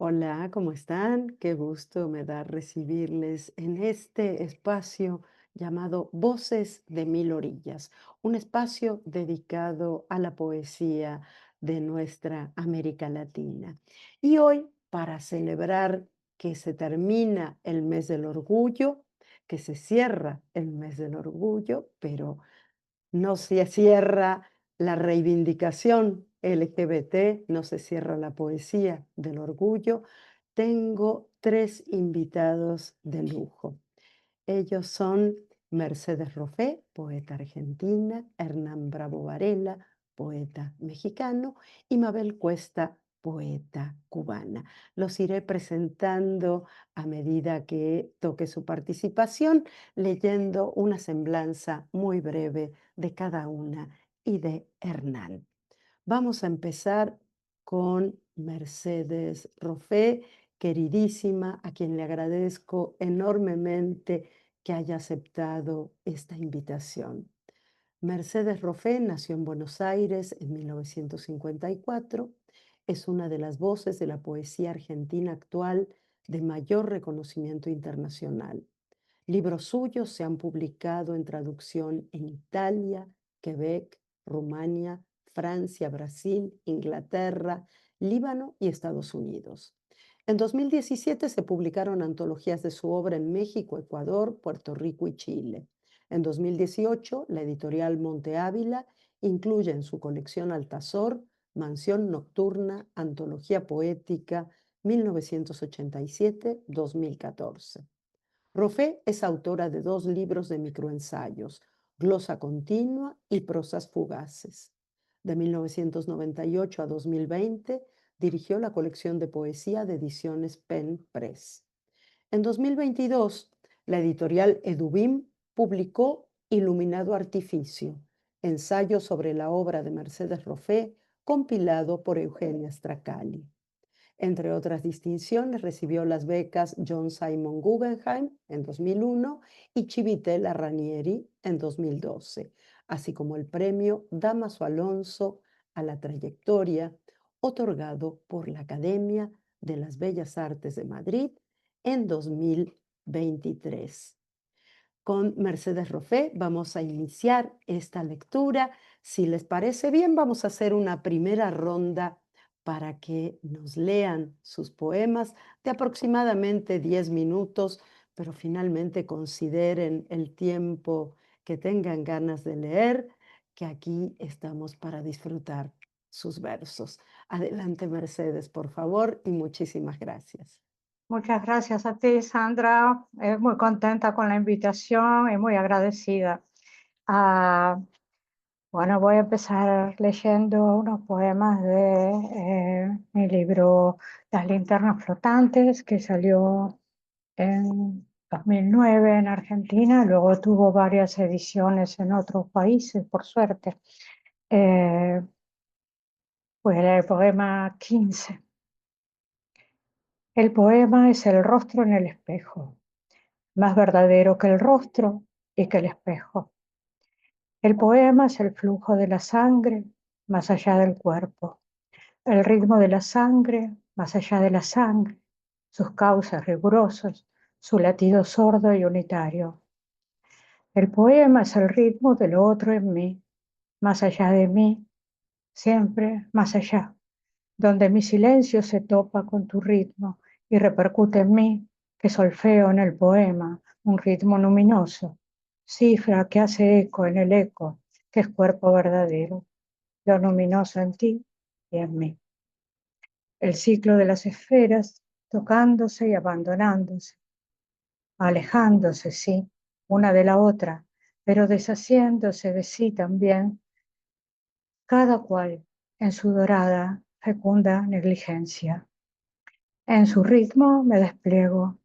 Hola, ¿cómo están? Qué gusto me da recibirles en este espacio llamado Voces de Mil Orillas, un espacio dedicado a la poesía de nuestra América Latina. Y hoy, para celebrar que se termina el mes del orgullo, que se cierra el mes del orgullo, pero no se cierra la reivindicación LGBT, no se cierra la poesía del orgullo. Tengo tres invitados de lujo. Ellos son Mercedes Rofé, poeta argentina, Hernán Bravo Varela, poeta mexicano, y Mabel Cuesta, poeta cubana. Los iré presentando a medida que toque su participación, leyendo una semblanza muy breve de cada una y de Hernán. Vamos a empezar con Mercedes Rofé, queridísima, a quien le agradezco enormemente que haya aceptado esta invitación. Mercedes Rofé nació en Buenos Aires en 1954. Es una de las voces de la poesía argentina actual de mayor reconocimiento internacional. Libros suyos se han publicado en traducción en Italia, Quebec, Rumania, Francia, Brasil, Inglaterra, Líbano y Estados Unidos. En 2017 se publicaron antologías de su obra en México, Ecuador, Puerto Rico y Chile. En 2018, la editorial Monte Ávila incluye en su colección Altazor, Mansión Nocturna, Antología Poética 1987-2014. Rofé es autora de dos libros de microensayos, Glosa Continua y Prosas Fugaces. De 1998 a 2020 dirigió la colección de poesía de ediciones Pen Press. En 2022, la editorial Edubim publicó Iluminado Artificio, ensayo sobre la obra de Mercedes Rofé, compilado por Eugenia Stracali. Entre otras distinciones, recibió las becas John Simon Guggenheim en 2001 y Civitella Ranieri en 2012, así como el premio Dámaso Alonso a la trayectoria, otorgado por la Academia de las Bellas Artes de Madrid en 2023. Con Mercedes Rofé vamos a iniciar esta lectura. Si les parece bien, vamos a hacer una primera ronda para que nos lean sus poemas de aproximadamente 10 minutos, pero finalmente consideren el tiempo que tengan ganas de leer, que aquí estamos para disfrutar sus versos. Adelante, Mercedes, por favor, y muchísimas gracias. Muchas gracias a ti, Sandra. Muy contenta con la invitación y muy agradecida. Ah, bueno, voy a empezar leyendo unos poemas de mi libro Las linternas flotantes, que salió en 2009 en Argentina. Luego tuvo varias ediciones en otros países, por suerte. Voy a leer el poema 15. El poema es el rostro en el espejo, más verdadero que el rostro y que el espejo. El poema es el flujo de la sangre más allá del cuerpo, el ritmo de la sangre más allá de la sangre, sus causas rigurosos, su latido sordo y unitario. El poema es el ritmo de lo otro en mí, más allá de mí, siempre más allá, donde mi silencio se topa con tu ritmo y repercute en mí, que solfeo en el poema un ritmo luminoso, cifra que hace eco en el eco, que es cuerpo verdadero, lo luminoso en ti y en mí. El ciclo de las esferas tocándose y abandonándose, alejándose, sí, una de la otra, pero deshaciéndose de sí también, cada cual en su dorada, fecunda negligencia. En su ritmo me despliego,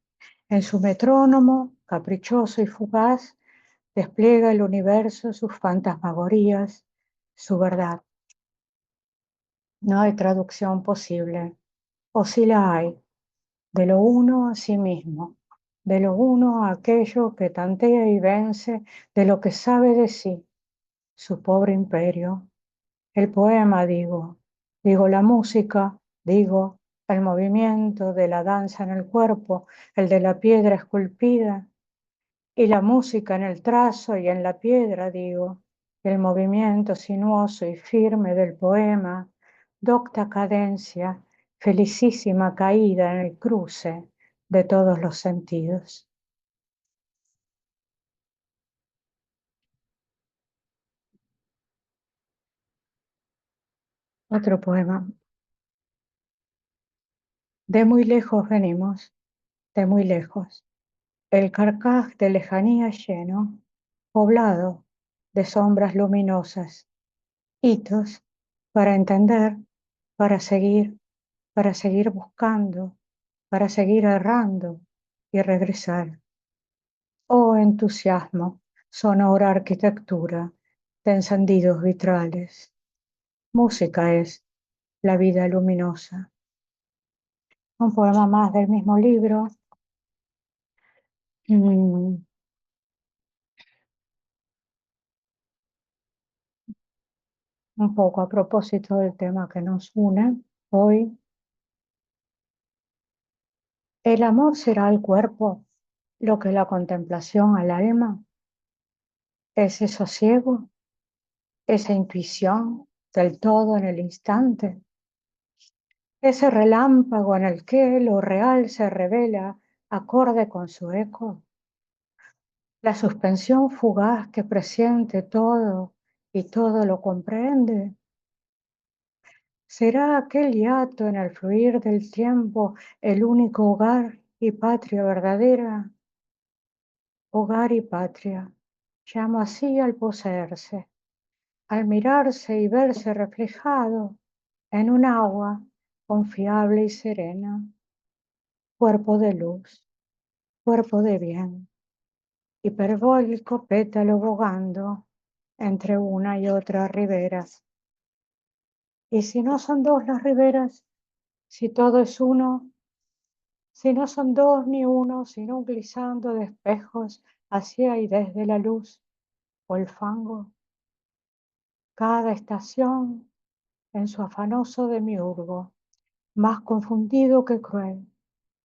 en su metrónomo, caprichoso y fugaz, despliega el universo sus fantasmagorías, su verdad. No hay traducción posible, o si la hay, de lo uno a sí mismo, de lo uno a aquello que tantea y vence, de lo que sabe de sí, su pobre imperio. El poema, digo la música, digo el movimiento de la danza en el cuerpo, el de la piedra esculpida, y la música en el trazo y en la piedra, digo, el movimiento sinuoso y firme del poema, docta cadencia, felicísima caída en el cruce de todos los sentidos. Otro poema. De muy lejos venimos, de muy lejos. El carcaj de lejanía lleno, poblado de sombras luminosas, hitos para entender, para seguir buscando, para seguir errando y regresar. Oh entusiasmo, sonora arquitectura de encendidos vitrales. Música es la vida luminosa. Un poema más del mismo libro. Mm, un poco a propósito del tema que nos une hoy. ¿El amor será al cuerpo lo que la contemplación al alma? ¿Ese sosiego, esa intuición del todo en el instante? ¿Ese relámpago en el que lo real se revela acorde con su eco? ¿La suspensión fugaz que presiente todo y todo lo comprende? ¿Será aquel hiato en el fluir del tiempo el único hogar y patria verdadera? Hogar y patria, llamo así al poseerse, al mirarse y verse reflejado en un agua confiable y serena, cuerpo de luz, cuerpo de bien, hiperbólico pétalo bogando entre una y otra ribera. Y si no son dos las riberas, si todo es uno, si no son dos ni uno, sino un glissando de espejos hacia y desde la luz o el fango, cada estación en su afanoso demiurgo, más confundido que cruel,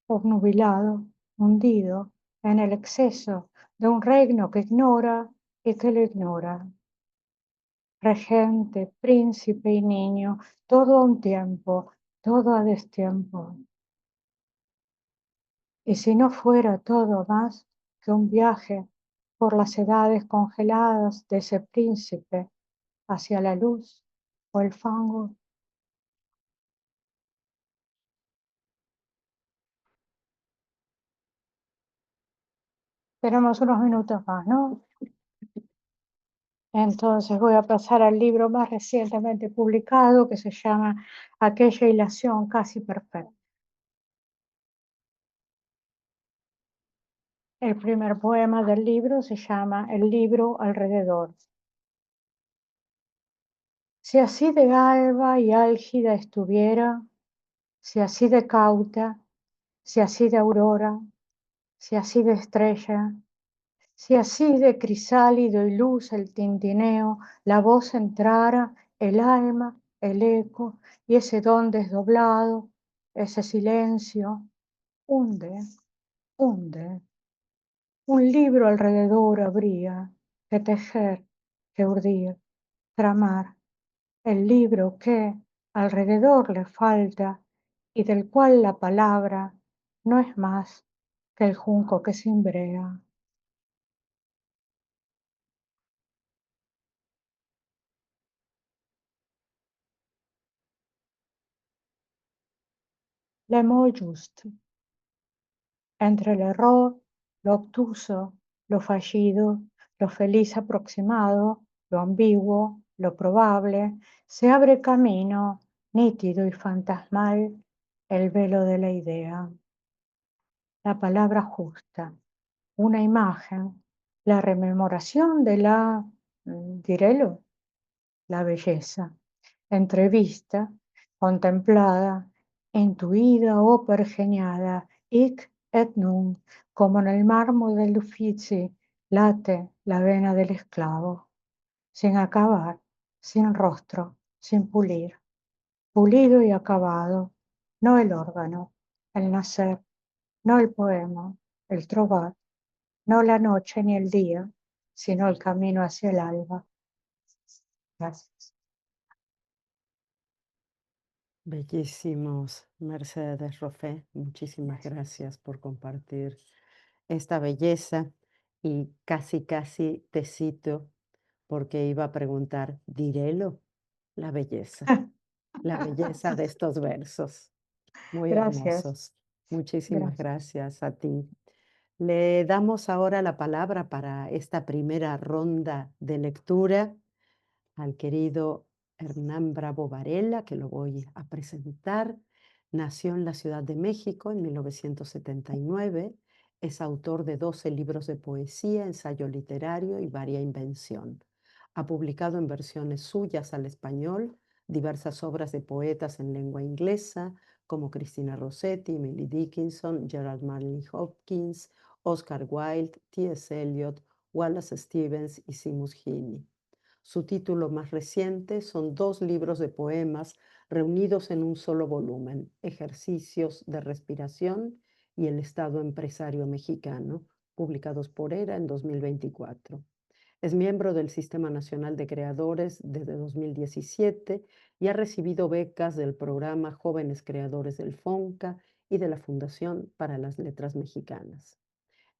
obnubilado, hundido en el exceso de un reino que ignora y que lo ignora. Regente, príncipe y niño, todo a un tiempo, todo a destiempo. Y si no fuera todo más que un viaje por las edades congeladas de ese príncipe hacia la luz o el fango. Tenemos unos minutos más, ¿no? Entonces voy a pasar al libro más recientemente publicado que se llama Aquella hilación casi perfecta. El primer poema del libro se llama El libro alrededor. Si así de alba y álgida estuviera, si así de cauta, si así de aurora, si así de estrella, si así de crisálido y luz el tintineo, la voz entrara, el alma, el eco y ese don desdoblado, ese silencio, hunde, hunde. Un libro alrededor habría que tejer, que urdir, tramar, el libro que alrededor le falta y del cual la palabra no es más que el junco que cimbrea. Le mot juste, entre el error, lo obtuso, lo fallido, lo feliz aproximado, lo ambiguo, lo probable, se abre camino, nítido y fantasmal, el velo de la idea. La palabra justa, una imagen, la rememoración de la, dirélo, la belleza, entrevista, contemplada, intuida o pergeñada, hic et nunc, como en el mármol del Uffizi late la vena del esclavo, sin acabar, sin rostro, sin pulir, pulido y acabado, no el órgano, el nacer, no el poema, el trovar, no la noche ni el día, sino el camino hacia el alba. Gracias. Bellísimos, Mercedes Rofé. Muchísimas Gracias. gracias por compartir esta belleza y casi, casi te cito porque iba a preguntar, dirélo, la belleza de estos versos, muy Gracias, hermosos. Muchísimas gracias. gracias a ti. Le damos ahora la palabra para esta primera ronda de lectura al querido Hernán Bravo Varela, que lo voy a presentar. Nació en la Ciudad de México en 1979. Es autor de 12 libros de poesía, ensayo literario y varia invención. Ha publicado en versiones suyas al español diversas obras de poetas en lengua inglesa, como Christina Rossetti, Emily Dickinson, Gerald Manley Hopkins, Oscar Wilde, T.S. Eliot, Wallace Stevens y Seamus Heaney. Su título más reciente son 2 libros de poemas reunidos en un solo volumen, Ejercicios de Respiración y El Estado Empresario Mexicano, publicados por ERA en 2024. Es miembro del Sistema Nacional de Creadores desde 2017 y ha recibido becas del programa Jóvenes Creadores del FONCA y de la Fundación para las Letras Mexicanas.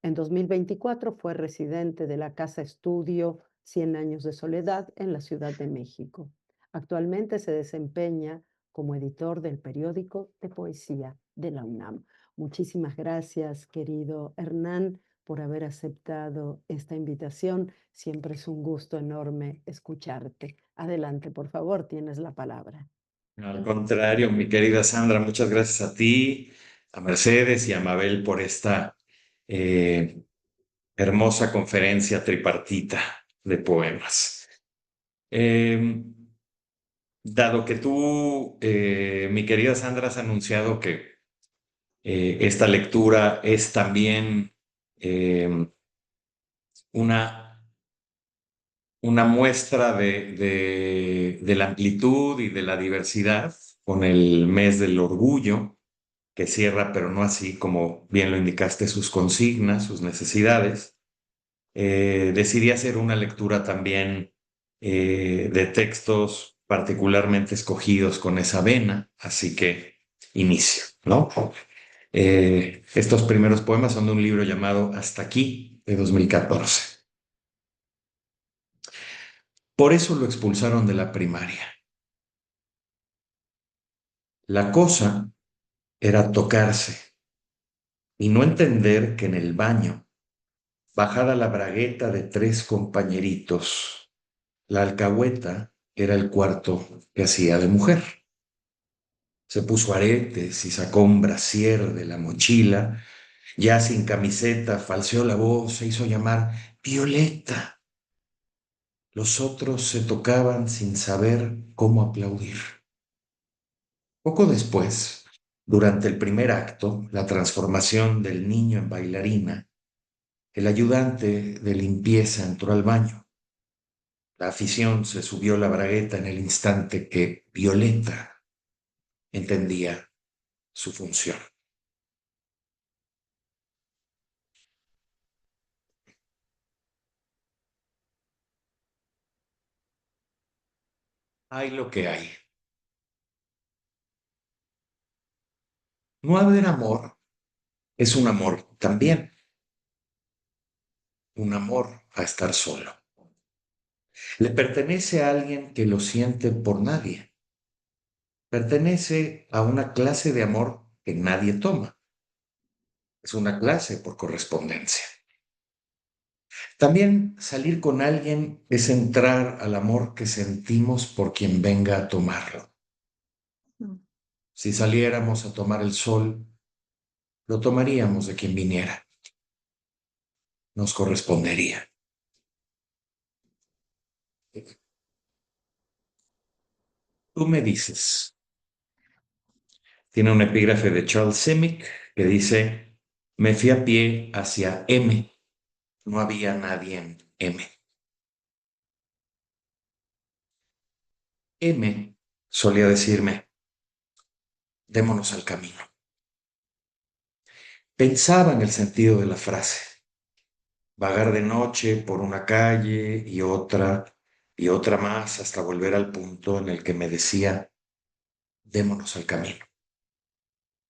En 2024 fue residente de la Casa Estudio 100 años de soledad en la Ciudad de México. Actualmente se desempeña como editor del periódico de poesía de la UNAM. Muchísimas gracias, querido Hernán, por haber aceptado esta invitación. Siempre es un gusto enorme escucharte. Adelante, por favor, tienes la palabra. Al contrario, mi querida Sandra, muchas gracias a ti, a Mercedes y a Mabel por esta eh, hermosa conferencia tripartita de poemas. Eh, Dado que tú, mi querida Sandra, has anunciado que esta lectura es también eh, una, una muestra de la amplitud y de la diversidad con el mes del orgullo, que cierra, pero no así como bien lo indicaste, sus consignas, sus necesidades. Decidí hacer una lectura también de textos particularmente escogidos con esa vena, así que inicio, ¿no? Estos primeros poemas son de un libro llamado Hasta aquí, de 2014. Por eso lo expulsaron de la primaria. La cosa era tocarse y no entender que en el baño, bajada la bragueta de 3 compañeritos, la alcahueta era el cuarto que hacía de mujer. Se puso aretes y sacó un brasier de la mochila. Ya sin camiseta, falseó la voz, se hizo llamar Violeta. Los otros se tocaban sin saber cómo aplaudir. Poco después, durante el primer acto, la transformación del niño en bailarina, el ayudante de limpieza entró al baño. La afición se subió la bragueta en el instante que Violeta entendía su función. Hay lo que hay. No haber amor es un amor también, un amor a estar solo. Le pertenece a alguien que lo siente por nadie. Pertenece a una clase de amor que nadie toma. Es una clase por correspondencia. También salir con alguien es entrar al amor que sentimos por quien venga a tomarlo. Si saliéramos a tomar el sol, lo tomaríamos de quien viniera. Nos correspondería. Tú me dices, tiene un epígrafe de Charles Simic que dice, me fui a pie hacia M. No había nadie en M. M solía decirme, démonos al camino. Pensaba en el sentido de la frase, vagar de noche por una calle y otra más hasta volver al punto en el que me decía, démonos al camino.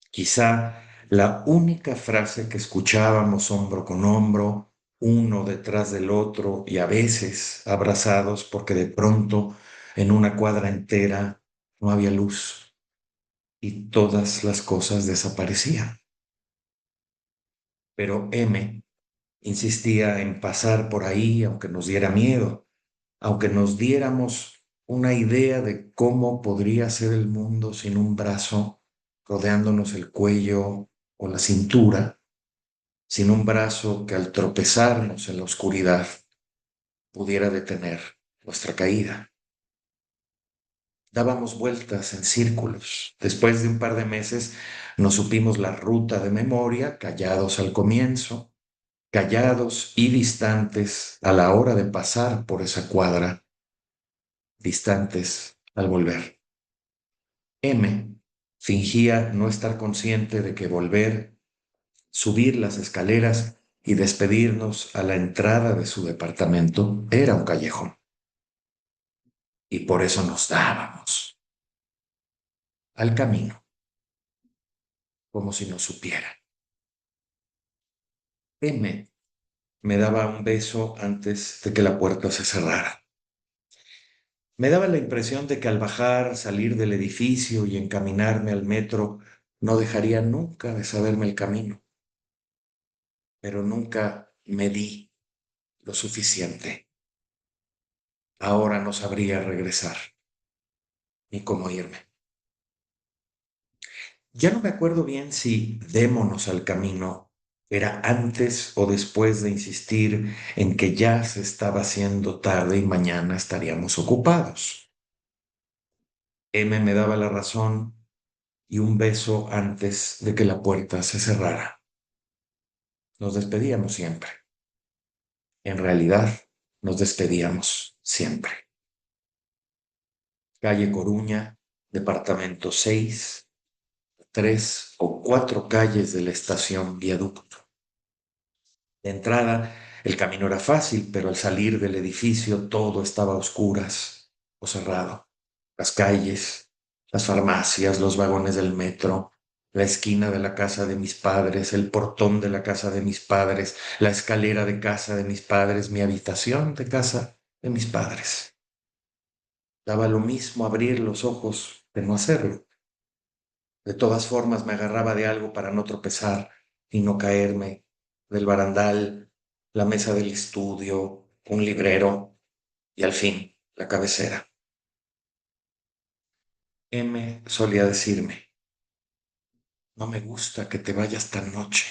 Quizá la única frase que escuchábamos hombro con hombro, uno detrás del otro y a veces abrazados porque de pronto en una cuadra entera no había luz y todas las cosas desaparecían. Pero M insistía en pasar por ahí aunque nos diera miedo, aunque nos diéramos una idea de cómo podría ser el mundo sin un brazo rodeándonos el cuello o la cintura, sin un brazo que al tropezarnos en la oscuridad pudiera detener nuestra caída. Dábamos vueltas en círculos. Después de un par de meses nos supimos la ruta de memoria, callados al comienzo, callados y distantes a la hora de pasar por esa cuadra, distantes al volver. M fingía no estar consciente de que volver, subir las escaleras y despedirnos a la entrada de su departamento era un callejón. Y por eso nos dábamos al camino, como si nos supiera. M me daba un beso antes de que la puerta se cerrara. Me daba la impresión de que al bajar, salir del edificio y encaminarme al metro, no dejaría nunca de saberme el camino, pero nunca me di lo suficiente. Ahora no sabría regresar ni cómo irme. Ya no me acuerdo bien si démonos al camino era antes o después de insistir en que ya se estaba haciendo tarde y mañana estaríamos ocupados. M me daba la razón y un beso antes de que la puerta se cerrara. Nos despedíamos siempre. En realidad, nos despedíamos siempre. Calle Coruña, departamento 6, 3 o 4 calles de la estación Viaducto. De entrada, el camino era fácil, pero al salir del edificio todo estaba a oscuras o cerrado. Las calles, las farmacias, los vagones del metro, la esquina de la casa de mis padres, el portón de la casa de mis padres, la escalera de casa de mis padres, mi habitación de casa de mis padres. Daba lo mismo abrir los ojos que no hacerlo. De todas formas, me agarraba de algo para no tropezar y no caerme, del barandal, la mesa del estudio, un librero y al fin la cabecera. M solía decirme, no me gusta que te vayas tan noche,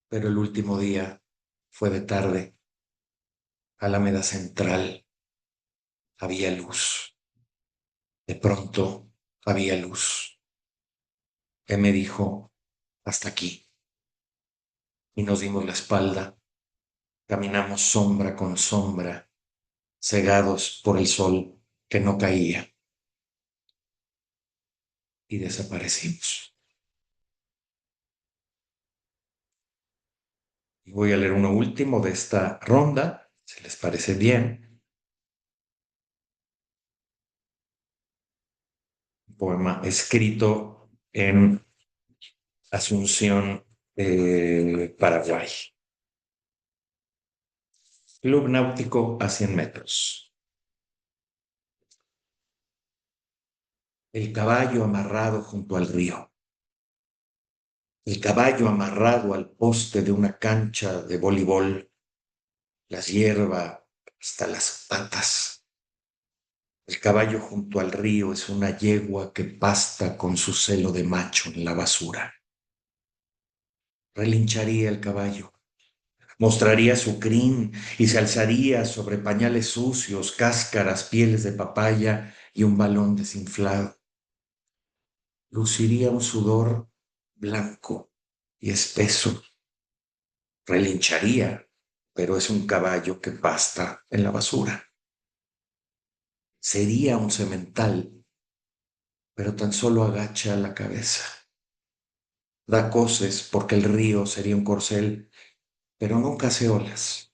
pero el último día fue de tarde. Alameda Central, había luz. De pronto había luz. M dijo, hasta aquí. Y nos dimos la espalda. Caminamos sombra con sombra, cegados por el sol que no caía. Y desaparecimos. Y voy a leer uno último de esta ronda, si les parece bien. Un poema escrito en Asunción, Paraguay. Club náutico a 100 metros. El caballo amarrado junto al río. El caballo amarrado al poste de una cancha de voleibol. Las hierba hasta las patas. El caballo junto al río es una yegua que pasta con su celo de macho en la basura. Relincharía el caballo, mostraría su crin y se alzaría sobre pañales sucios, cáscaras, pieles de papaya y un balón desinflado. Luciría un sudor blanco y espeso. Relincharía, pero es un caballo que pasta en la basura. Sería un semental pero tan solo agacha la cabeza. Da coces porque el río sería un corcel, pero nunca hace olas,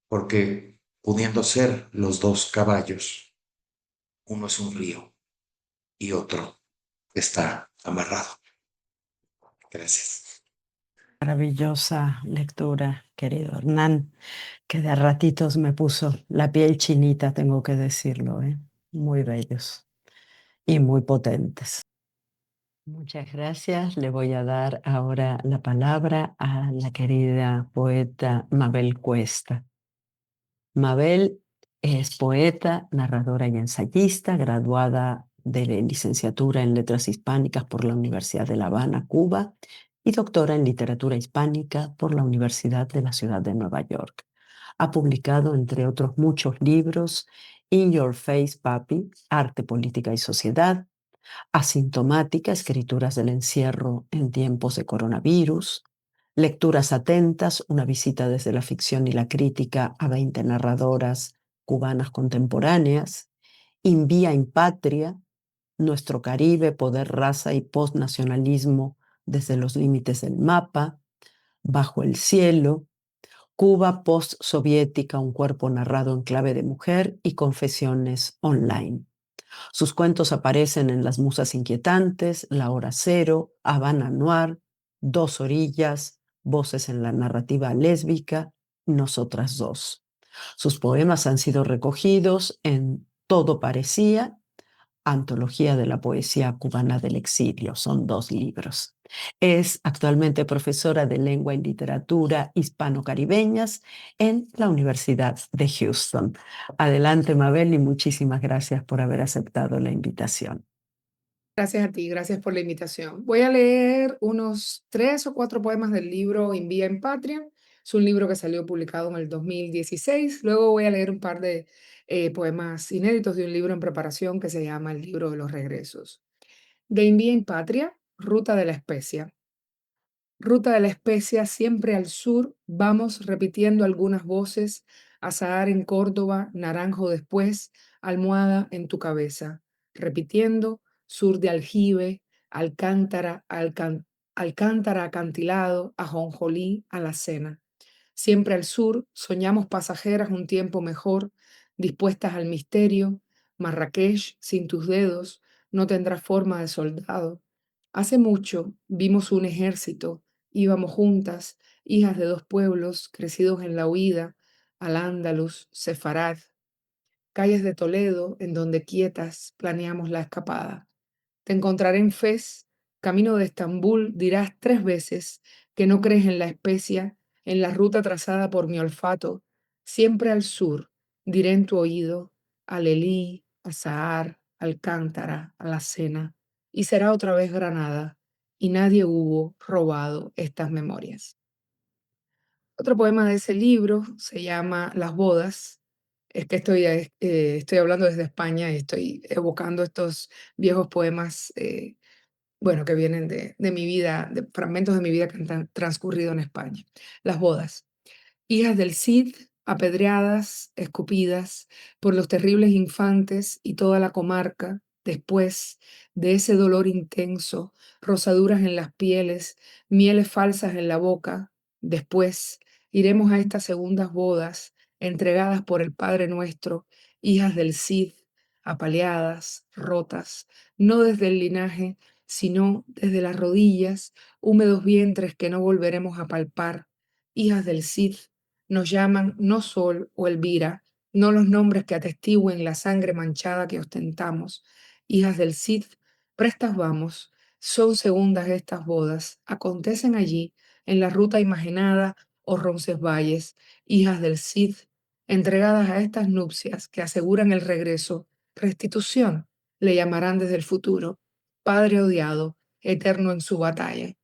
porque pudiendo ser los dos caballos, uno es un río y otro está amarrado. Gracias. Maravillosa lectura, querido Hernán, que de a ratitos me puso la piel chinita, tengo que decirlo, ¿eh? Muy bellos y muy potentes. Muchas gracias. Le voy a dar ahora la palabra a la querida poeta Mabel Cuesta. Mabel es poeta, narradora y ensayista, graduada de licenciatura en Letras Hispánicas por la Universidad de La Habana, Cuba, y doctora en Literatura Hispánica por la Universidad de la Ciudad de Nueva York. Ha publicado, entre otros muchos libros, In Your Face, Papi, Arte, Política y Sociedad, Asintomática, Escrituras del Encierro en Tiempos de Coronavirus, Lecturas Atentas, una visita desde la ficción y la crítica a 20 narradoras cubanas contemporáneas, Invía in Patria, Nuestro Caribe, Poder, Raza y Postnacionalismo desde los límites del mapa, Bajo el cielo, Cuba postsoviética, un cuerpo narrado en clave de mujer y Confesiones online. Sus cuentos aparecen en Las Musas Inquietantes, La Hora Cero, Habana Noir, Dos Orillas, Voces en la Narrativa Lésbica, Nosotras Dos. Sus poemas han sido recogidos en Todo Parecía, Antología de la Poesía Cubana del Exilio. Son 2 libros. Es actualmente profesora de Lengua y Literatura Hispano-Caribeñas en la Universidad de Houston. Adelante, Mabel, y muchísimas gracias por haber aceptado la invitación. Gracias a ti, gracias por la invitación. Voy a leer unos 3 o 4 poemas del libro Invía en Patria. Es un libro que salió publicado en el 2016. Luego voy a leer un par de poemas inéditos de un libro en preparación que se llama El Libro de los Regresos. De Invía en Patria, Ruta de la Especia. Ruta de la Especia, siempre al sur, vamos repitiendo algunas voces, azahar en Córdoba, naranjo después, almohada en tu cabeza, repitiendo, sur de aljibe, alcántara, alcántara acantilado, ajonjolí, alacena. Siempre al sur, soñamos pasajeras un tiempo mejor, dispuestas al misterio, Marrakech, sin tus dedos, no tendrá forma de soldado. Hace mucho vimos un ejército, íbamos juntas, hijas de 2 pueblos, crecidos en la huida, Al-Ándalus, Sefarad, calles de Toledo, en donde quietas planeamos la escapada. Te encontraré en Fez, camino de Estambul, dirás 3 veces que no crees en la especia, en la ruta trazada por mi olfato, siempre al sur, diré en tu oído, Alelí, Azahar, Alcántara, Alacena, y será otra vez Granada, y nadie hubo robado estas memorias. Otro poema de ese libro se llama Las bodas. Es que estoy hablando desde España y estoy evocando estos viejos poemas, bueno, que vienen de mi vida, de fragmentos de mi vida que han transcurrido en España. Las bodas. Hijas del Cid, apedreadas, escupidas por los terribles infantes y toda la comarca, después de ese dolor intenso, rosaduras en las pieles, mieles falsas en la boca, después iremos a estas segundas bodas, entregadas por el Padre nuestro, hijas del Cid, apaleadas, rotas, no desde el linaje, sino desde las rodillas, húmedos vientres que no volveremos a palpar, hijas del Cid, nos llaman no Sol o Elvira, no los nombres que atestiguen la sangre manchada que ostentamos. Hijas del Cid, prestas vamos, son segundas estas bodas, acontecen allí, en la ruta imaginada o Roncesvalles, hijas del Cid, entregadas a estas nupcias que aseguran el regreso, restitución, le llamarán desde el futuro, padre odiado, eterno en su batalla.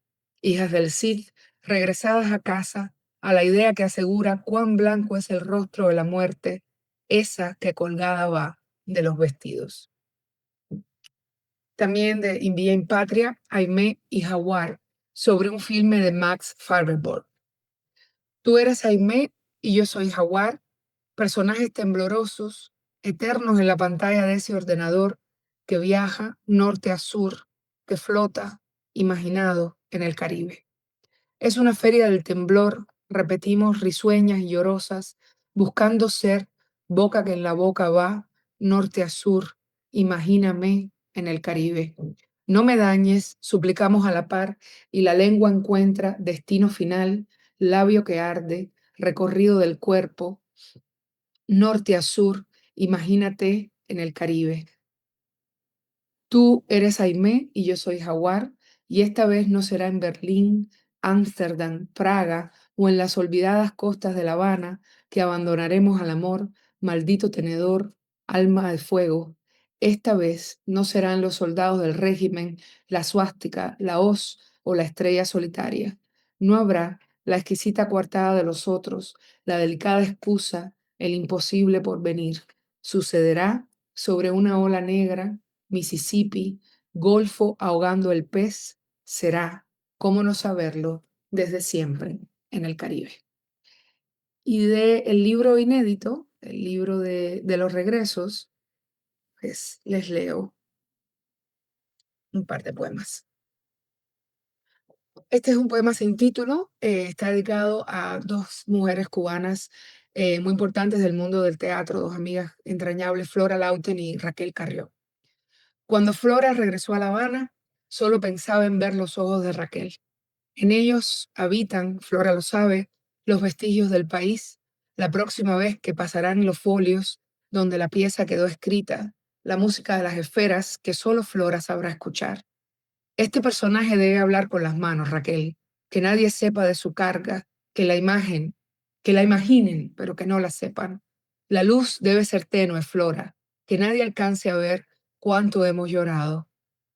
Hijas del Cid, regresadas a casa, a la idea que asegura cuán blanco es el rostro de la muerte, esa que colgada va de los vestidos. También de Invía en Patria, Aimé y Jaguar, sobre un filme de Max Farbenborg. Tú eres Aimé y yo soy Jaguar, personajes temblorosos, eternos en la pantalla de ese ordenador que viaja norte a sur, que flota, imaginado en el Caribe. Es una feria del temblor, repetimos risueñas y llorosas, buscando ser boca que en la boca va, norte a sur, imagíname en el Caribe. No me dañes, suplicamos a la par, y la lengua encuentra destino final, labio que arde, recorrido del cuerpo, norte a sur, imagínate en el Caribe. Tú eres Aimé y yo soy Jaguar, y esta vez no será en Berlín, Ámsterdam, Praga o en las olvidadas costas de La Habana que abandonaremos al amor, maldito tenedor, alma de fuego. Esta vez no serán los soldados del régimen, la suástica, la hoz o la estrella solitaria. No habrá la exquisita coartada de los otros, la delicada excusa, el imposible porvenir. Sucederá sobre una ola negra, Mississippi, Golfo ahogando el pez, será, cómo no saberlo, desde siempre en el Caribe. Y del libro inédito, el libro de los regresos, pues les leo un par de poemas. Este es un poema sin título, está dedicado a dos mujeres cubanas muy importantes del mundo del teatro, dos amigas entrañables, Flora Lauten y Raquel Carrió. Cuando Flora regresó a La Habana, solo pensaba en ver los ojos de Raquel. En ellos habitan, Flora lo sabe, los vestigios del país, la próxima vez que pasarán los folios donde la pieza quedó escrita, la música de las esferas que solo Flora sabrá escuchar. Este personaje debe hablar con las manos, Raquel, que nadie sepa de su carga, que la imaginen, pero que no la sepan. La luz debe ser tenue, Flora, que nadie alcance a ver cuánto hemos llorado.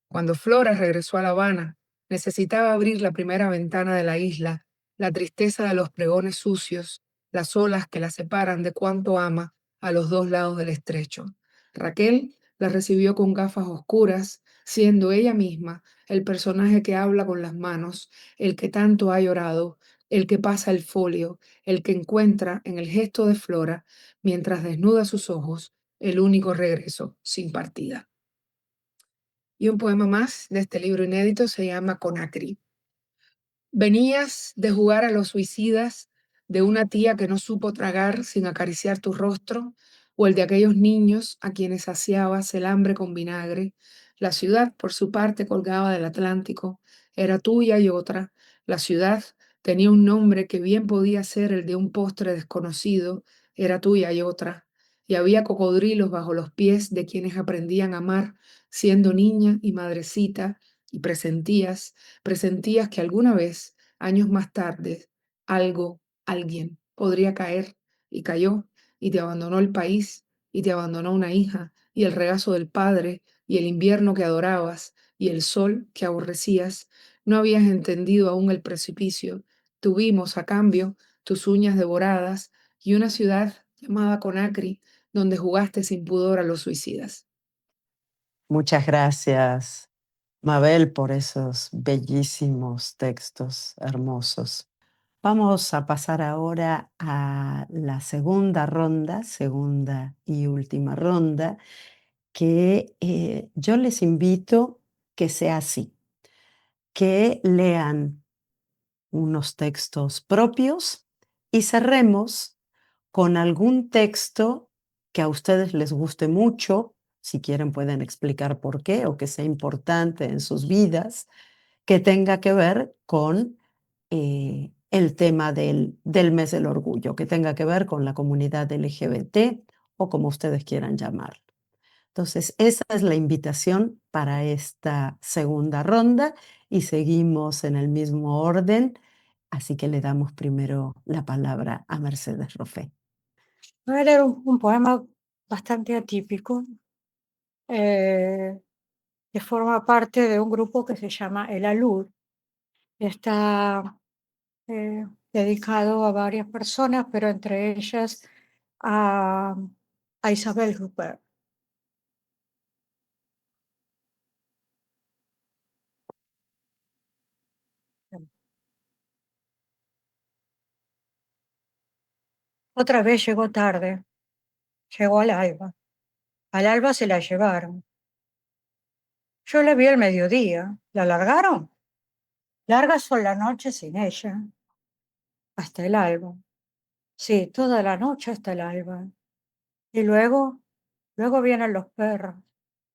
Cuando Flora regresó a La Habana, necesitaba abrir la primera ventana de la isla, la tristeza de los pregones sucios, las olas que la separan de cuánto ama a los dos lados del estrecho. Raquel la recibió con gafas oscuras, siendo ella misma el personaje que habla con las manos, el que tanto ha llorado, el que pasa el folio, el que encuentra en el gesto de Flora, mientras desnuda sus ojos, el único regreso sin partida. Y un poema más de este libro inédito se llama Conakry. Venías de jugar a los suicidas de una tía que no supo tragar sin acariciar tu rostro, o el de aquellos niños a quienes saciabas el hambre con vinagre. La ciudad, por su parte, colgaba del Atlántico, era tuya y otra. La ciudad tenía un nombre que bien podía ser el de un postre desconocido, era tuya y otra. Y había cocodrilos bajo los pies de quienes aprendían a amar, siendo niña y madrecita, y presentías que alguna vez, años más tarde, alguien podría caer, y cayó, y te abandonó el país, y te abandonó una hija, y el regazo del padre, y el invierno que adorabas, y el sol que aborrecías. No habías entendido aún el precipicio. Tuvimos, a cambio, tus uñas devoradas y una ciudad llamada Conakry, donde jugaste sin pudor a los suicidas. Muchas gracias, Mabel, por esos bellísimos textos hermosos. Vamos a pasar ahora a la segunda ronda, segunda y última ronda, que yo les invito que sea así, que lean unos textos propios y cerremos con algún texto que a ustedes les guste mucho, si quieren pueden explicar por qué o que sea importante en sus vidas, que tenga que ver con el tema del mes del orgullo, que tenga que ver con la comunidad LGBT o como ustedes quieran llamarlo. Entonces, esa es la invitación para esta segunda ronda y seguimos en el mismo orden, así que le damos primero la palabra a Mercedes Roffé. Voy a leer un poema bastante atípico, que forma parte de un grupo que se llama El Alud. Está dedicado a varias personas, pero entre ellas a, a Isabel Huppert. Otra vez llegó tarde, llegó al alba. Al alba se la llevaron. Yo la vi al mediodía. ¿La largaron? Largas son las noches sin ella, hasta el alba. Sí, toda la noche hasta el alba. Y luego vienen los perros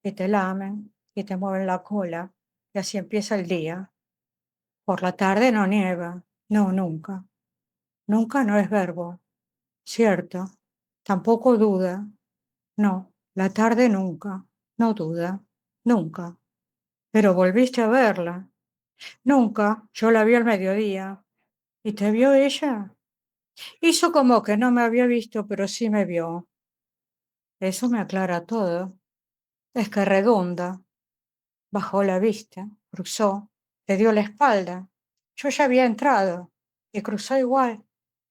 y te lamen y te mueven la cola y así empieza el día. Por la tarde no nieva. No, nunca. Nunca no es verbo. Cierto. Tampoco duda. No, la tarde nunca. No duda. Nunca. Pero volviste a verla. Nunca. Yo la vi al mediodía. ¿Y te vio ella? Hizo como que no me había visto, pero sí me vio. Eso me aclara todo. Es que redonda. Bajó la vista, cruzó, le dio la espalda. Yo ya había entrado. Y cruzó igual.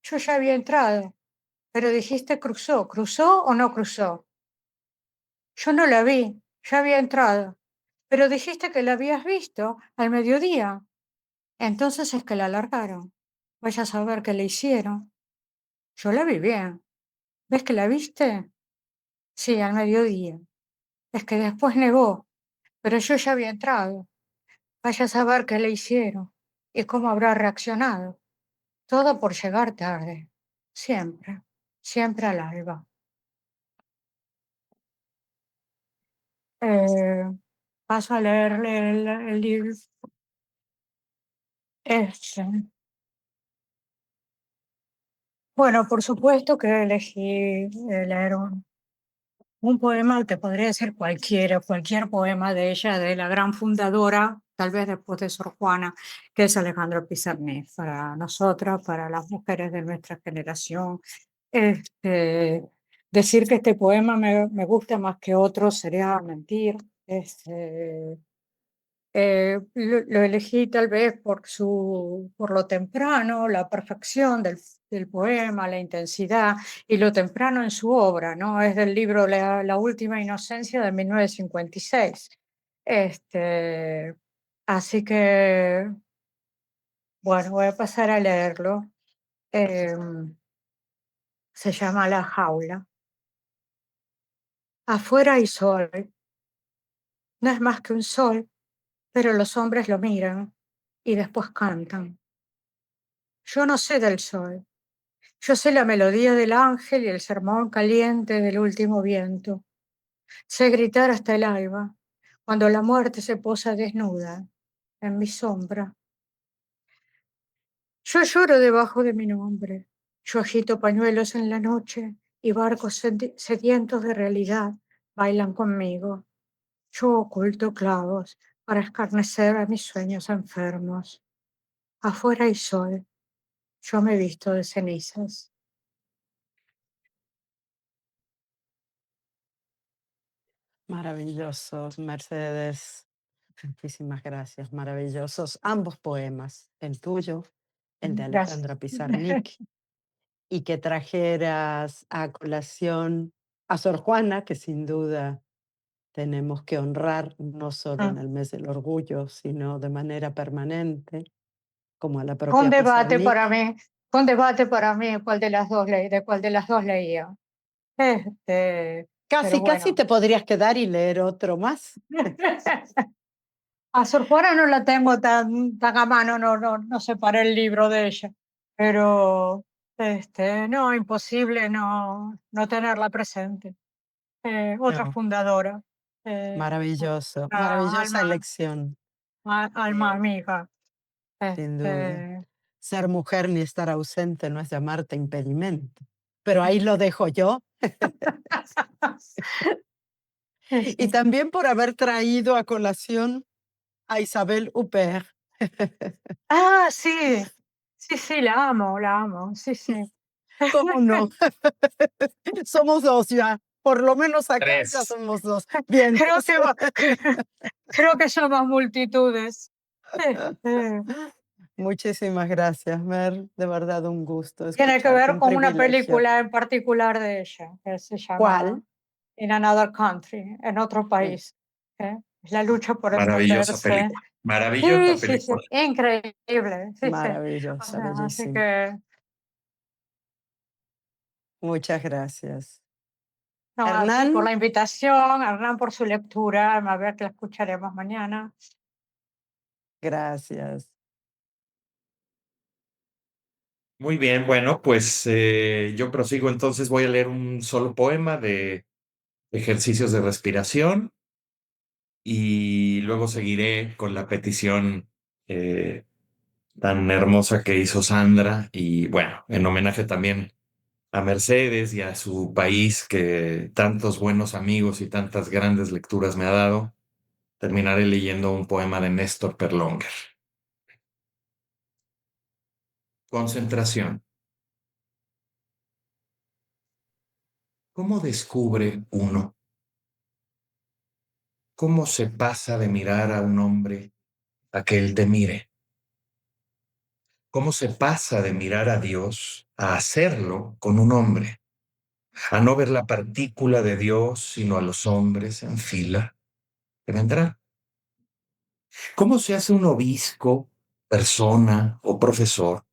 Yo ya había entrado. Pero dijiste cruzó. ¿Cruzó o no cruzó? Yo no la vi. Ya había entrado. Pero dijiste que la habías visto al mediodía. Entonces es que la largaron. Vaya a saber qué le hicieron. Yo la vi bien. ¿Ves que la viste? Sí, al mediodía. Es que después negó. Pero yo ya había entrado. Vaya a saber qué le hicieron y cómo habrá reaccionado. Todo por llegar tarde. Siempre, siempre al alba. Eh, Paso a leerle el libro. Este. Bueno, por supuesto que elegí leer un poema, te podría decir cualquiera, cualquier poema de ella, de la gran fundadora, tal vez después de Sor Juana, que es Alejandra Pizarnik, para nosotras, para las mujeres de nuestra generación. Este, decir que este poema me gusta más que otros sería mentir. Lo elegí tal vez por lo temprano, la perfección del poema, la intensidad y lo temprano en su obra, ¿no? Es del libro La última inocencia de 1956. Así que, bueno, voy a pasar a leerlo. Se llama La jaula. Afuera hay sol. No es más que un sol, pero los hombres lo miran y después cantan. Yo no sé del sol. Yo sé la melodía del ángel y el sermón caliente del último viento. Sé gritar hasta el alba, cuando la muerte se posa desnuda en mi sombra. Yo lloro debajo de mi nombre. Yo agito pañuelos en la noche y barcos sedientos de realidad bailan conmigo. Yo oculto clavos para escarnecer a mis sueños enfermos. Afuera hay sol. Yo me visto de cenizas. Maravillosos, Mercedes. Muchísimas gracias. Maravillosos ambos poemas, el tuyo, el de Gracias. Alejandra Pizarnik, y que trajeras a colación a Sor Juana, que sin duda tenemos que honrar no solo en Mm. el mes del orgullo, sino de manera permanente, como a la Fue un propia debate para Pizarnik. mí, fue un debate para mí cuál de las dos de cuál de las dos leía. Pero Casi, casi bueno. te podrías quedar y leer otro más. A Sor Juana no la tengo tan a mano, no separé el libro de ella. Pero no, imposible no tenerla presente. Otra No, fundadora. eh, maravilloso, una maravillosa alma, elección, alma amiga. sin duda. Este, Ser mujer ni estar ausente no es llamarte impedimento. Pero ahí lo dejo yo. Y este, también por haber traído a colación a Isabel Huppert. sí, sí, la amo, sí, sí. ¿Cómo no? Somos dos ya. Por lo menos acá ya Tres. somos dos. Bien, Creo entonces, que, creo que somos multitudes. Este, muchísimas gracias, Mer. De verdad, un gusto Tiene que escucharte, ver un con una privilegio. película en particular de ella, que se llama ¿Cuál? In Another Country, en otro Sí, país. Es la lucha por Maravillosa entenderse. película. Maravillosa Sí, película. increíble, sí, sí. O maravillosa, sea, así bellísima. que Muchas gracias. No, a ti por Hernán, la invitación, a Hernán por su lectura, a ver que la escucharemos mañana. gracias. Muy bien, bueno, pues yo prosigo entonces, voy a leer un solo poema de ejercicios de respiración y luego seguiré con la petición eh, tan hermosa que hizo Sandra y bueno, en homenaje también a Mercedes y a su país que tantos buenos amigos y tantas grandes lecturas me ha dado, terminaré leyendo un poema de Néstor Perlonguer. Concentración. ¿Cómo descubre uno? ¿Cómo se pasa de mirar a un hombre a que él te mire? ¿Cómo se pasa de mirar a Dios a hacerlo con un hombre? A no ver la partícula de Dios, sino a los hombres en fila que vendrán. ¿Cómo se hace un obispo, persona o profesor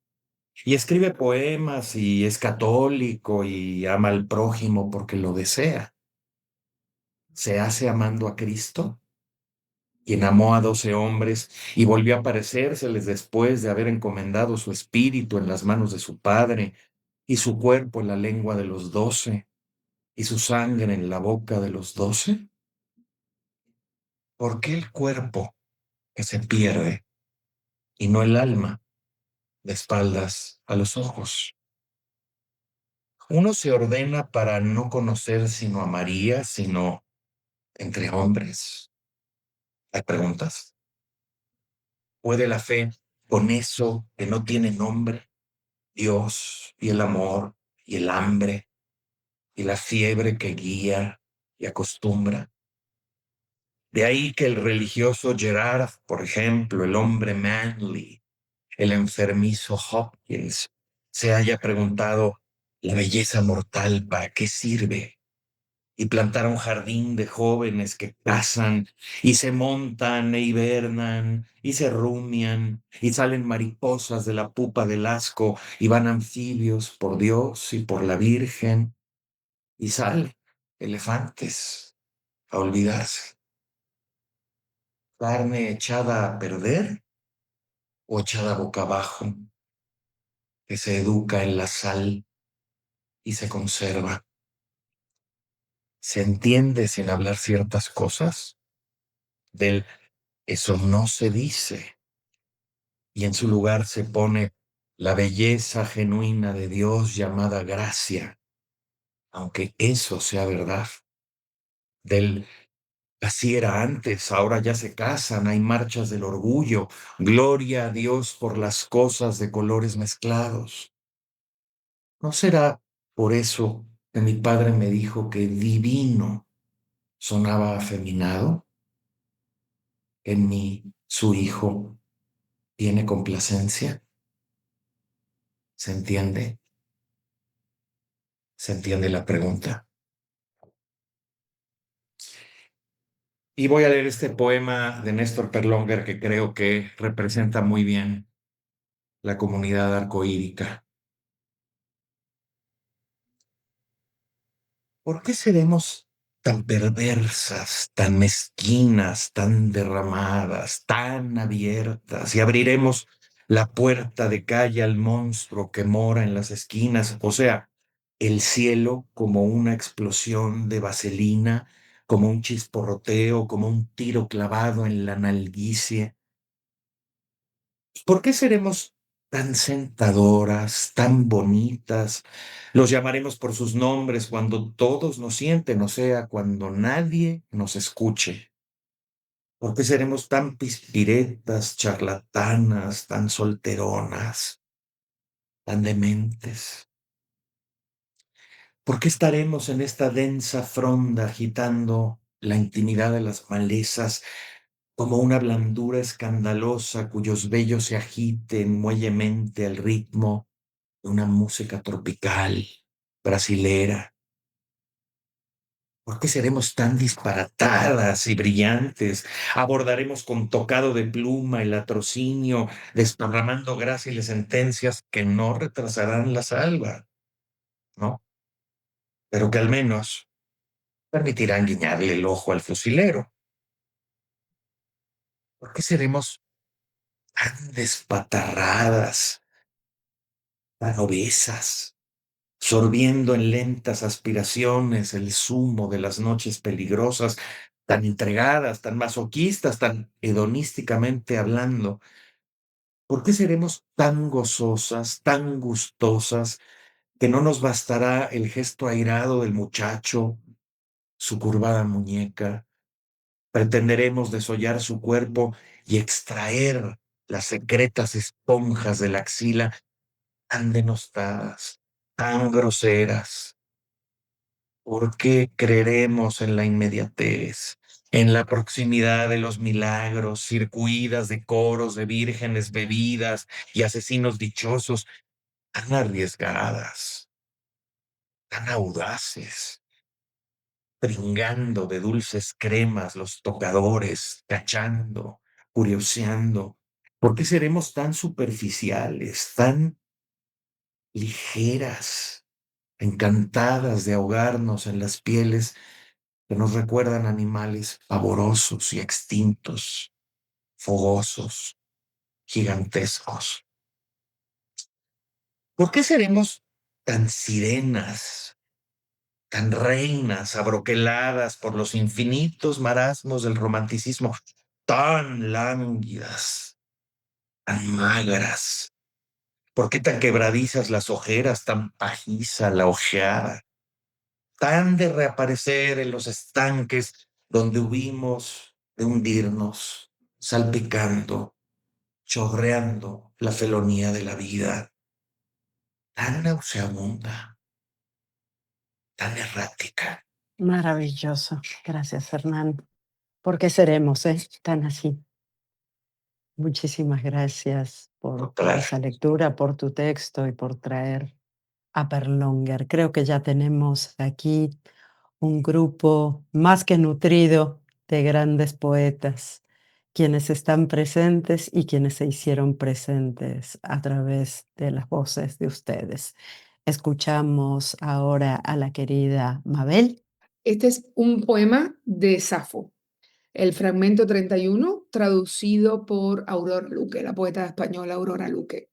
y escribe poemas y es católico y ama al prójimo porque lo desea? ¿Se hace amando a Cristo, quien amó a 12 hombres y volvió a aparecérseles después de haber encomendado su espíritu en las manos de su Padre y su cuerpo en la lengua de los 12 y su sangre en la boca de los 12? ¿Por qué el cuerpo que se pierde y no el alma de espaldas a los ojos? Uno se ordena para no conocer sino a María, sino entre hombres. ¿Hay preguntas? ¿Puede la fe con eso que no tiene nombre? Dios y el amor y el hambre y la fiebre que guía y acostumbra. De ahí que el religioso Gerard, por ejemplo, el hombre Manley, el enfermizo Hopkins, se haya preguntado, ¿la belleza mortal para qué sirve? Y plantar un jardín de jóvenes que cazan y se montan e hibernan y se rumian y salen mariposas de la pupa del asco y van anfibios por Dios y por la Virgen y salen elefantes a olvidarse. Carne echada a perder o echada boca abajo, que se educa en la sal y se conserva. Se entiende sin hablar ciertas cosas del eso no se dice y en su lugar se pone la belleza genuina de Dios llamada gracia, aunque eso sea verdad. Del así era antes, ahora ya se casan, hay marchas del orgullo, gloria a Dios por las cosas de colores mezclados. ¿No será por eso que mi padre me dijo que divino sonaba afeminado? En mí, su hijo, tiene complacencia. ¿Se entiende? ¿Se entiende la pregunta? Y voy a leer este poema de Néstor Perlonguer que creo que representa muy bien la comunidad arcoírica. ¿Por qué seremos tan perversas, tan mezquinas, tan derramadas, tan abiertas? Y abriremos la puerta de calle al monstruo que mora en las esquinas, o sea, el cielo como una explosión de vaselina, como un chisporroteo, como un tiro clavado en la nalguicie. ¿Por qué seremos tan sentadoras, tan bonitas? Los llamaremos por sus nombres cuando todos nos sienten, o sea, cuando nadie nos escuche. ¿Por qué seremos tan pispiretas, charlatanas, tan solteronas, tan dementes? ¿Por qué estaremos en esta densa fronda agitando la intimidad de las malezas como una blandura escandalosa cuyos vellos se agiten muellemente al ritmo de una música tropical, brasilera? ¿Por qué seremos tan disparatadas y brillantes? Abordaremos con tocado de pluma el latrocinio, desparramando gráciles sentencias que no retrasarán la salva, ¿no? Pero que al menos permitirán guiñarle el ojo al fusilero. ¿Por qué seremos tan despatarradas, tan obesas, sorbiendo en lentas aspiraciones el zumo de las noches peligrosas, tan entregadas, tan masoquistas, tan hedonísticamente hablando? ¿Por qué seremos tan gozosas, tan gustosas, que no nos bastará el gesto airado del muchacho, su curvada muñeca? Pretenderemos desollar su cuerpo y extraer las secretas esponjas de la axila, tan denostadas, tan groseras. ¿Por qué creeremos en la inmediatez, en la proximidad de los milagros, circuidas de coros de vírgenes bebidas y asesinos dichosos, tan arriesgadas, tan audaces, pringando de dulces cremas los tocadores, cachando, curioseando? ¿Por qué seremos tan superficiales, tan ligeras, encantadas de ahogarnos en las pieles que nos recuerdan animales pavorosos y extintos, fogosos, gigantescos? ¿Por qué seremos tan sirenas, tan reinas, abroqueladas por los infinitos marasmos del romanticismo, tan lánguidas, tan magras? ¿Por qué tan quebradizas las ojeras, tan pajiza la ojeada, tan de reaparecer en los estanques donde hubimos de hundirnos, salpicando, chorreando la felonía de la vida, tan nauseabunda, tan errática? Maravilloso. Gracias, Fernando. ¿Por qué seremos, tan así? Muchísimas gracias por Claro. esa lectura, por tu texto y por traer a Perlonger. Creo que ya tenemos aquí un grupo más que nutrido de grandes poetas, quienes están presentes y quienes se hicieron presentes a través de las voces de ustedes. Escuchamos ahora a la querida Mabel. Este es un poema de Safo, el fragmento 31, traducido por Aurora Luque, la poeta española Aurora Luque.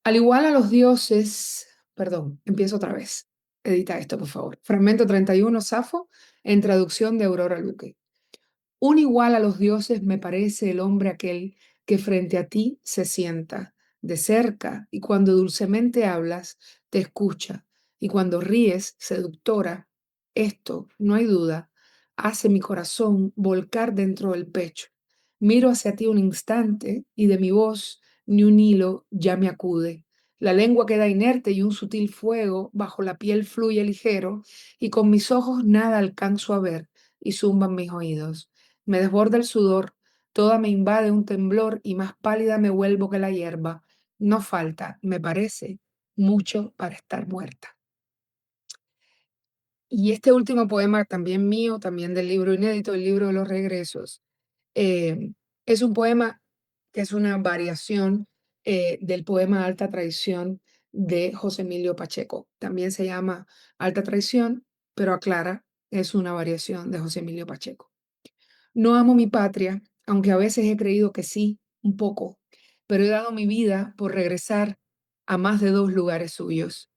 Al igual a los dioses, perdón, empiezo otra vez. Edita esto, por favor. Fragmento 31, Safo, en traducción de Aurora Luque. Un igual a los dioses me parece el hombre aquel que frente a ti se sienta de cerca y cuando dulcemente hablas, te escucha y cuando ríes, seductora, esto, no hay duda, hace mi corazón volcar dentro del pecho. Miro hacia ti un instante y de mi voz ni un hilo ya me acude. La lengua queda inerte y un sutil fuego bajo la piel fluye ligero y con mis ojos nada alcanzo a ver y zumban mis oídos. Me desborda el sudor, toda me invade un temblor y más pálida me vuelvo que la hierba. No falta, me parece, mucho para estar muerta. Y este último poema, también mío, también del libro inédito, el libro de los regresos, eh, es un poema que es una variación del poema Alta Traición de José Emilio Pacheco. También se llama Alta Traición, pero aclara, es una variación de José Emilio Pacheco. No amo mi patria, aunque a veces he creído que sí, un poco, pero he dado mi vida por regresar a más de 2 lugares suyos.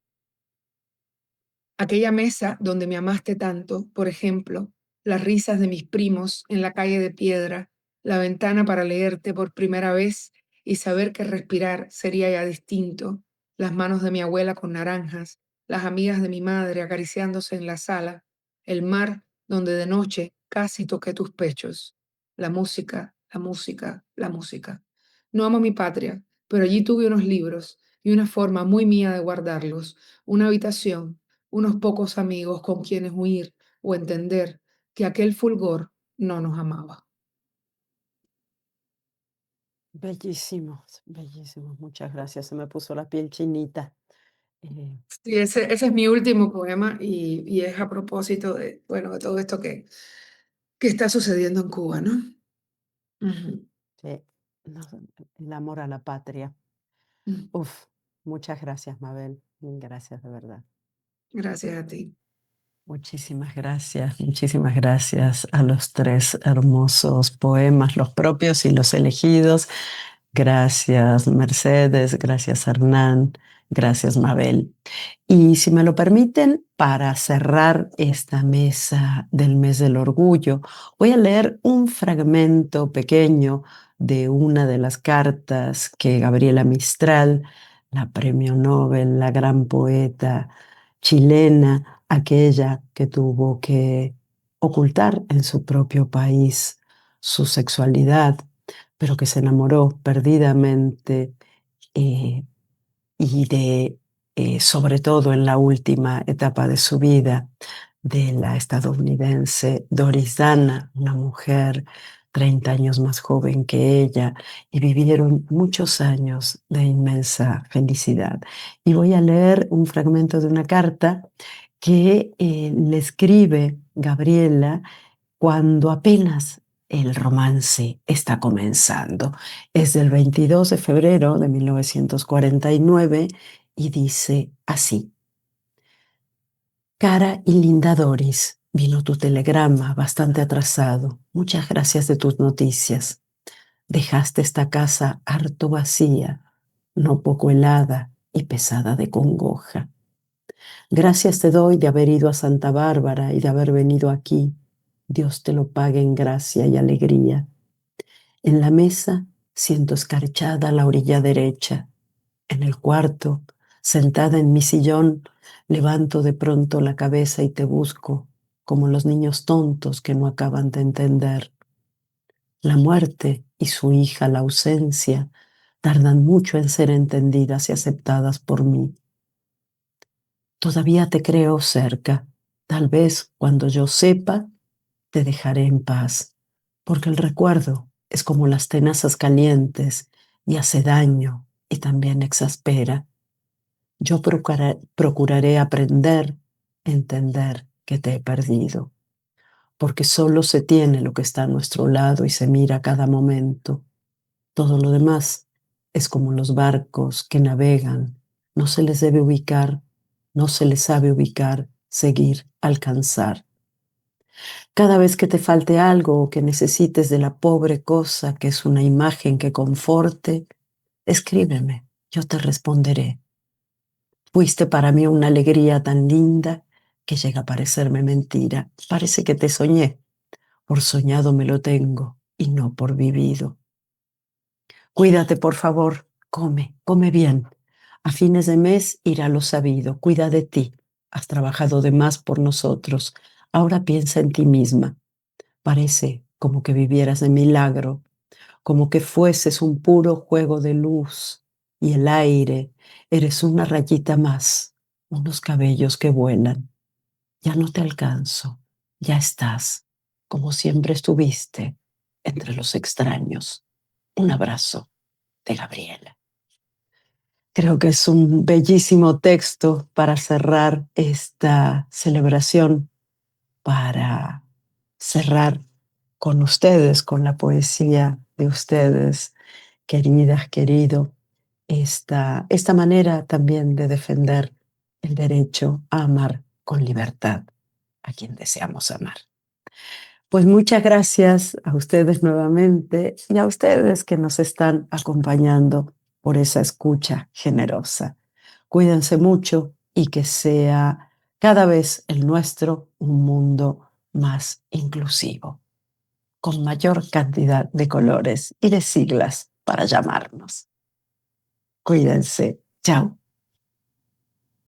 Aquella mesa donde me amaste tanto, por ejemplo, las risas de mis primos en la calle de piedra, la ventana para leerte por primera vez y saber que respirar sería ya distinto, las manos de mi abuela con naranjas, las amigas de mi madre acariciándose en la sala, el mar donde de noche casi toqué tus pechos, la música, la música, la música. No amo mi patria, pero allí tuve unos libros y una forma muy mía de guardarlos, una habitación, unos pocos amigos con quienes huir o entender que aquel fulgor no nos amaba. Bellísimos, bellísimos. Muchas gracias. Se me puso la piel chinita. Sí, ese es mi último poema y es a propósito de, bueno, de todo esto que está sucediendo en Cuba, ¿no? Ujú, Sí, no, el amor a la patria. mm, Uf, muchas gracias, Mabel. Gracias de verdad. Gracias a ti. Muchísimas gracias a los tres hermosos poemas, los propios y los elegidos. Gracias, Mercedes, gracias, Hernán, gracias, Mabel. Y si me lo permiten, para cerrar esta mesa del mes del orgullo, voy a leer un fragmento pequeño de una de las cartas que Gabriela Mistral, la premio Nobel, la gran poeta chilena, aquella que tuvo que ocultar en su propio país su sexualidad, pero que se enamoró perdidamente eh, sobre todo en la última etapa de su vida, de la estadounidense Doris Dana, una mujer 30 años más joven que ella, y vivieron muchos años de inmensa felicidad. Y voy a leer un fragmento de una carta que le escribe Gabriela cuando apenas el romance está comenzando. Es del 22 de febrero de 1949 y dice así: Cara y linda Doris, vino tu telegrama bastante atrasado. Muchas gracias de tus noticias. Dejaste esta casa harto vacía, no poco helada y pesada de congoja. Gracias te doy de haber ido a Santa Bárbara y de haber venido aquí. Dios te lo pague en gracia y alegría. En la mesa siento escarchada la orilla derecha. En el cuarto, sentada en mi sillón, levanto de pronto la cabeza y te busco, como los niños tontos que no acaban de entender. La muerte y su hija, la ausencia, tardan mucho en ser entendidas y aceptadas por mí. Todavía te creo cerca. Tal vez cuando yo sepa, te dejaré en paz, porque el recuerdo es como las tenazas calientes y hace daño y también exaspera. Yo procuraré aprender, entender que te he perdido, porque solo se tiene lo que está a nuestro lado y se mira a cada momento. Todo lo demás es como los barcos que navegan. No se les debe ubicar, no se les sabe ubicar, seguir, alcanzar. Cada vez que te falte algo o que necesites de la pobre cosa que es una imagen que conforte, escríbeme, yo te responderé. Fuiste para mí una alegría tan linda que llega a parecerme mentira. Parece que te soñé. Por soñado me lo tengo y no por vivido. Cuídate, por favor. Come bien. A fines de mes irá lo sabido. Cuida de ti. Has trabajado de más por nosotros. Ahora piensa en ti misma. Parece como que vivieras de milagro, como que fueses un puro juego de luz y el aire. Eres una rayita más, unos cabellos que vuelan. Ya no te alcanzo, ya estás, como siempre estuviste, entre los extraños. Un abrazo de Gabriela. Creo que es un bellísimo texto para cerrar esta celebración, para cerrar con ustedes, con la poesía de ustedes, queridas, querido, esta manera también de defender el derecho a amar con libertad a quien deseamos amar. Pues muchas gracias a ustedes nuevamente y a ustedes que nos están acompañando por esa escucha generosa. Cuídense mucho y que sea cada vez el nuestro un mundo más inclusivo, con mayor cantidad de colores y de siglas para llamarnos. Cuídense. Chao.